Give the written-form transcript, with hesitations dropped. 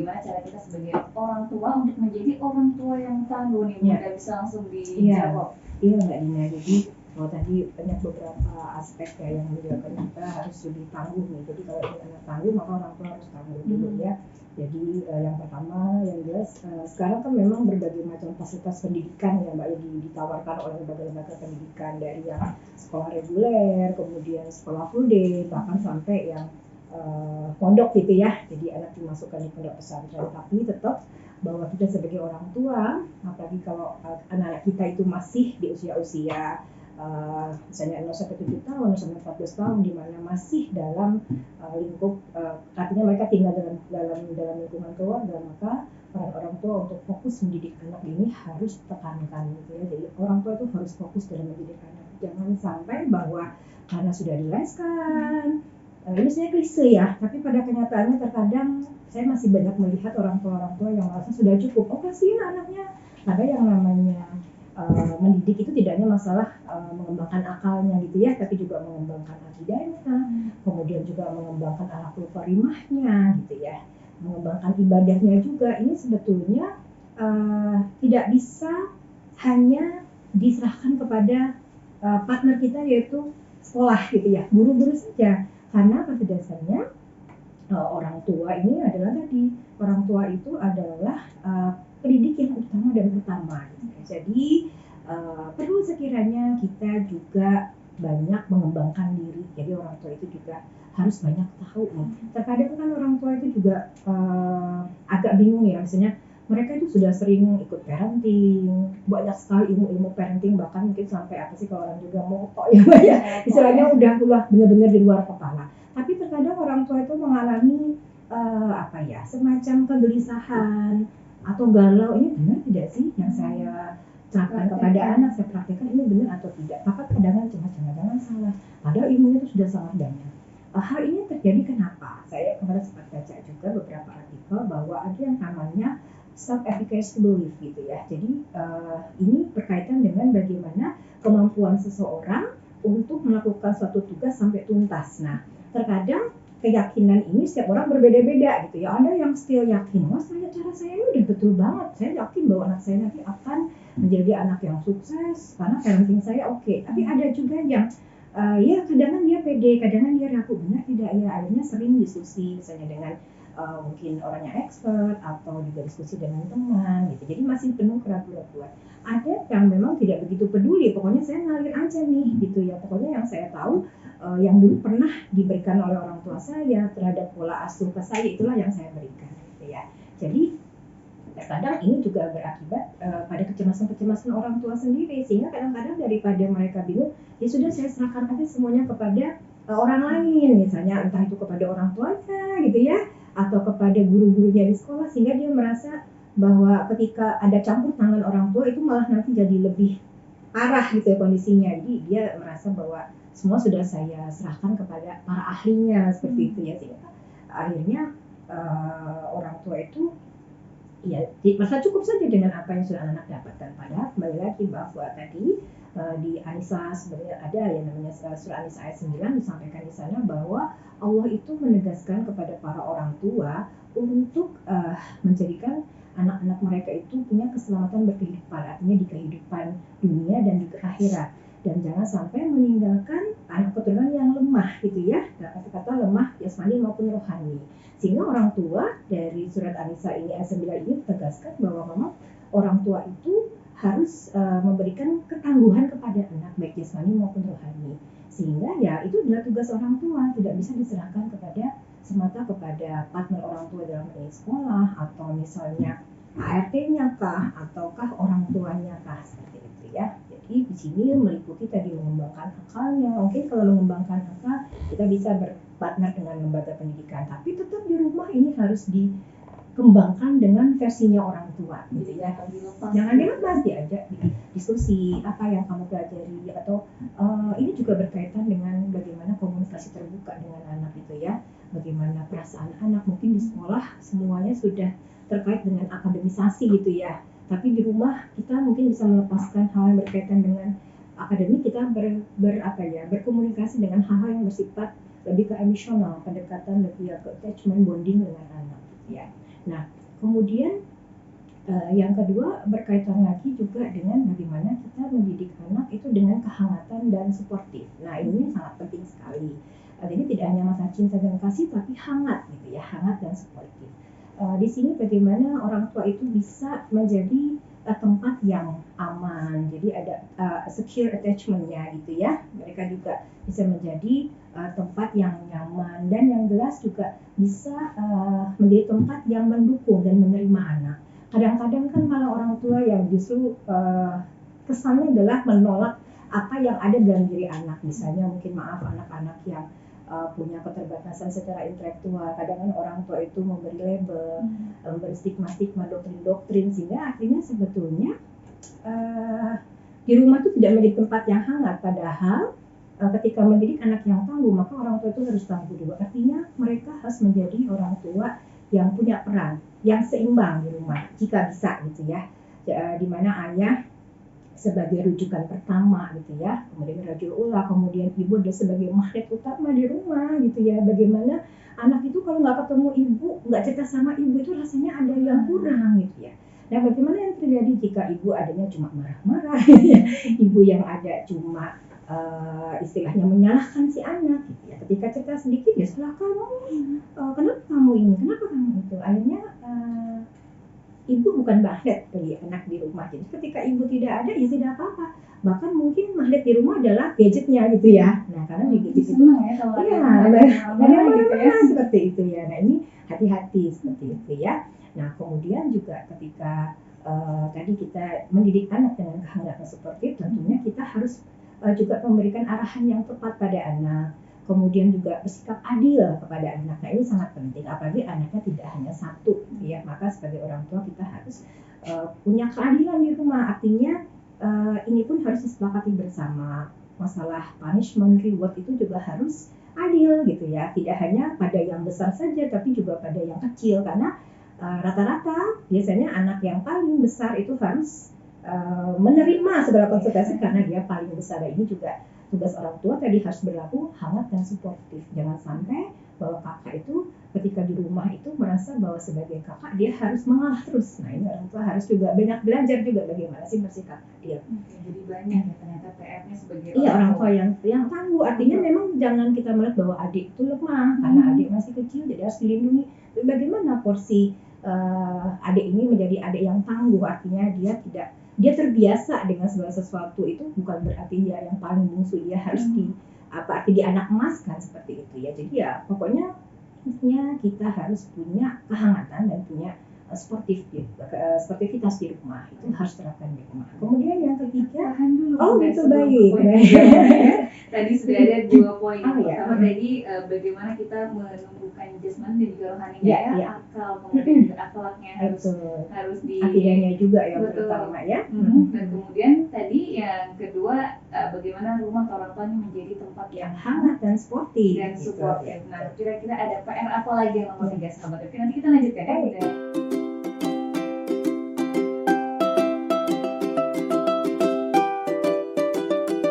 bagaimana cara kita sebagai orang tua untuk menjadi orang tua yang tangguh nih, Bunda, bisa langsung dijawab. Iya Mbak Dina, jadi kalau tadi banyak beberapa aspek ya yang menyebabkan kita harus lebih tangguh nih. Jadi kalau ingin anak tangguh maka orang tua harus tangguh dulu ya. Jadi yang pertama yang jelas sekarang kan memang berbagai macam fasilitas pendidikan ya Mbak, yang ditawarkan oleh lembaga-lembaga pendidikan, dari yang sekolah reguler, kemudian sekolah full day, bahkan sampai yang pondok gitu ya. Jadi anak dimasukkan di pondok pesantren, tapi tetap bahwa kita sebagai orang tua, apalagi kalau anak-anak kita itu masih di usia-usia misalnya 0 sampai 7 tahun, 0 sampai 14 tahun, di mana masih dalam lingkup artinya mereka tinggal dalam lingkungan keluarga, maka peran orang tua untuk fokus mendidik anak ini harus tekankan gitu ya. Jadi orang tua itu harus fokus dalam mendidik anak. Jangan sampai bahwa karena sudah dileskan, ini sebenarnya klise ya, tapi pada kenyataannya terkadang saya masih banyak melihat orang tua yang merasa sudah cukup, kasihin anaknya. Ada yang namanya mendidik itu tidak hanya masalah mengembangkan akalnya gitu ya, tapi juga mengembangkan akidahnya, kemudian juga mengembangkan akhlakul karimahnya gitu ya, mengembangkan ibadahnya juga. Ini sebetulnya tidak bisa hanya diserahkan kepada partner kita yaitu sekolah gitu ya, guru-guru saja. Karena pada dasarnya orang tua ini adalah tadi, orang tua itu adalah pendidik yang utama dan pertama gitu. Jadi perlu sekiranya kita juga banyak mengembangkan diri. Jadi orang tua itu juga harus banyak tahu nih. Terkadang kan orang tua itu juga agak bingung ya, misalnya mereka itu sudah sering ikut parenting, banyak sekali ilmu-ilmu parenting, bahkan mungkin sampai apa sih kalau orang juga moto ya, istilahnya udah benar-benar di luar kepala. Tapi terkadang orang tua itu mengalami semacam kegelisahan atau galau, ini benar tidak sih yang saya terapkan kepada anak, saya praktekkan ini benar atau tidak. Maka kadang jangan salah, padahal ilmunya itu sudah sangat banyak. Hal ini terjadi kenapa? Saya kemarin sempat baca juga beberapa artikel bahwa ada yang namanya self-efficacy belief gitu ya. Jadi ini berkaitan dengan bagaimana kemampuan seseorang untuk melakukan suatu tugas sampai tuntas. Nah, terkadang keyakinan ini setiap orang berbeda-beda gitu ya. Ada yang still yakin, cara saya ini udah betul banget, saya yakin bahwa anak saya nanti akan menjadi anak yang sukses karena parenting saya oke. Tapi ada juga yang kadang-kadang dia pede, kadang-kadang dia ragu, benar tidak ya. Akhirnya sering diskusi misalnya dengan mungkin orang yang expert atau juga diskusi dengan teman gitu. Jadi masih penuh keraguan-keraguan. Ada yang memang tidak begitu peduli, pokoknya saya ngalir aja nih gitu ya. Pokoknya yang saya tahu yang dulu pernah diberikan oleh orang tua saya terhadap pola asuh ke saya, itulah yang saya berikan gitu ya. Jadi kadang ini juga berakibat pada kecemasan orang tua sendiri, sehingga kadang-kadang daripada mereka bingung, ya sudah saya serahkan aja semuanya kepada orang lain, misalnya entah itu kepada orang tuanya gitu ya, atau kepada guru-gurunya di sekolah, sehingga dia merasa bahwa ketika ada campur tangan orang tua itu malah nanti jadi lebih parah gitu ya kondisinya. Jadi dia merasa bahwa semua sudah saya serahkan kepada para ahlinya seperti itu ya, sehingga akhirnya orang tua itu ya merasa cukup saja dengan apa yang sudah anak dapatkan. Padahal kembali lagi bahwa tadi di An-Nisa sebenarnya ada yang namanya surah An-Nisa ayat 9 disampaikan di sana bahwa Allah itu menegaskan kepada para orang tua untuk menjadikan anak-anak mereka itu punya keselamatan berkehidupan, artinya di kehidupan dunia dan di akhirat, dan jangan sampai meninggalkan anak keturunan yang lemah gitu ya, kata lemah jasmani maupun rohani. Sehingga orang tua dari surat An-Nisa ini ayat 9 ini tegaskan bahwa memang orang tua itu harus memberikan ketangguhan kepada anak baik jasmani maupun rohani. Sehingga ya itu adalah tugas orang tua, tidak bisa diserahkan semata kepada partner orang tua dalam sekolah atau misalnya ART-nya kah ataukah orang tuanya kah, seperti itu ya. Jadi di sini meliputi tadi mengembangkan akalnya. Mungkin kalau mengembangkan akal kita bisa berpartner dengan lembaga pendidikan, tapi tetap di rumah ini harus dikembangkan dengan versinya orang tua gitu ya. Jangan dilepas, diajak diskusi apa yang kamu pelajari, atau ini juga berkaitan dengan bagaimana komunikasi terbuka dengan anak gitu ya. Bagaimana perasaan anak, mungkin di sekolah semuanya sudah terkait dengan akademisasi gitu ya, tapi di rumah kita mungkin bisa melepaskan hal yang berkaitan dengan akademik, kita berkomunikasi dengan hal-hal yang bersifat lebih ke emosional, pendekatan lebih ke attachment bonding dengan anak gitu ya. Nah, kemudian yang kedua berkaitan lagi juga dengan bagaimana kita mendidik anak itu dengan kehangatan dan suportif. Nah, ini sangat penting sekali. Jadi tidak hanya masalah cinta dan kasih, tapi hangat gitu ya, hangat dan suportif. Di sini bagaimana orang tua itu bisa menjadi tempat yang aman, jadi ada secure attachment-nya gitu ya. Mereka juga bisa menjadi tempat yang nyaman, dan yang jelas juga bisa menjadi tempat yang mendukung dan menerima anak. Kadang-kadang kan malah orang tua yang justru kesannya adalah menolak apa yang ada dalam diri anak. Misalnya mungkin anak-anak yang punya keterbatasan secara intelektual, kadang kan orang tua itu memberi label, memberi stigma-stigma, doktrin-doktrin, sehingga akhirnya sebetulnya di rumah itu tidak menjadi tempat yang hangat. Padahal ketika mendidik anak yang tangguh, maka orang tua itu harus tangguh juga. Artinya mereka harus menjadi orang tua yang punya peran yang seimbang di rumah, jika bisa gitu ya. Di mana ayah sebagai rujukan pertama gitu ya, kemudian rajul ula, kemudian ibu adalah sebagai magnet utama di rumah gitu ya. Bagaimana anak itu kalau nggak ketemu ibu, nggak cerita sama ibu, itu rasanya ada yang kurang gitu ya. Nah, bagaimana yang terjadi jika ibu adanya cuma marah-marah ya? Ibu yang ada cuma istilahnya menyalahkan si anak gitu ya. Ketika cerita sedikit ya salah kamu, kenapa kamu ini, kenapa kamu itu, akhirnya ibu bukan magnet bagi anak di rumah. Jadi ketika ibu tidak ada ya tidak apa-apa, bahkan mungkin magnet di rumah adalah gadgetnya gitu ya. Nah, karena di gadget itu seperti itu ya. Nah, ini hati-hati seperti itu ya. Nah, kemudian juga ketika tadi kita mendidik anak dengan kehangatan seperti itu, tentunya kita harus juga memberikan arahan yang tepat pada anak, kemudian juga bersikap adil kepada anak. Nah, ini sangat penting, apalagi anaknya tidak hanya satu ya. Maka sebagai orang tua kita harus punya keadilan di rumah. Artinya ini pun harus disepakati bersama. Masalah punishment, reward itu juga harus adil gitu ya, tidak hanya pada yang besar saja tapi juga pada yang kecil. Karena rata-rata biasanya anak yang paling besar itu harus menerima segala konsekuensi karena dia paling besar. Ini juga tugas orang tua tadi, harus berlaku hangat dan suportif. Jangan sampai bahwa kakak itu ketika di rumah itu merasa bahwa sebagai kakak dia harus mengalah terus. Nah, ini orang tua harus juga banyak belajar juga bagaimana sih bersikap adil. Jadi banyak ya ternyata PR-nya sebagai orang tua yang tangguh. Artinya memang jangan kita melihat bahwa adik itu lemah karena adik masih kecil jadi harus dilindungi. Bagaimana porsi adik ini menjadi adik yang tangguh, artinya dia terbiasa dengan segala sesuatu. Itu bukan berarti dia yang paling bungsu, dia harus di anak emas kan, seperti itu ya. Jadi ya pokoknya intinya kita harus punya kehangatan dan punya sportivitas di rumah, itu harus terapkan di rumah. Kemudian yang ketiga, itu baik. Tadi sudah ada 2 poin. Pertama tadi bagaimana kita menumbuhkan jasmani dan juga rohaninya, akal, kemudian juga akhlaknya harus di akidahnya juga yang pertama ya. Dan kemudian tadi yang kedua, bagaimana rumah atau orang tua ini menjadi tempat yang hangat dan sportif. Nah, kira-kira ada PR apa lagi yang nomor 3 sahabat? Nanti kita lanjutkan ya.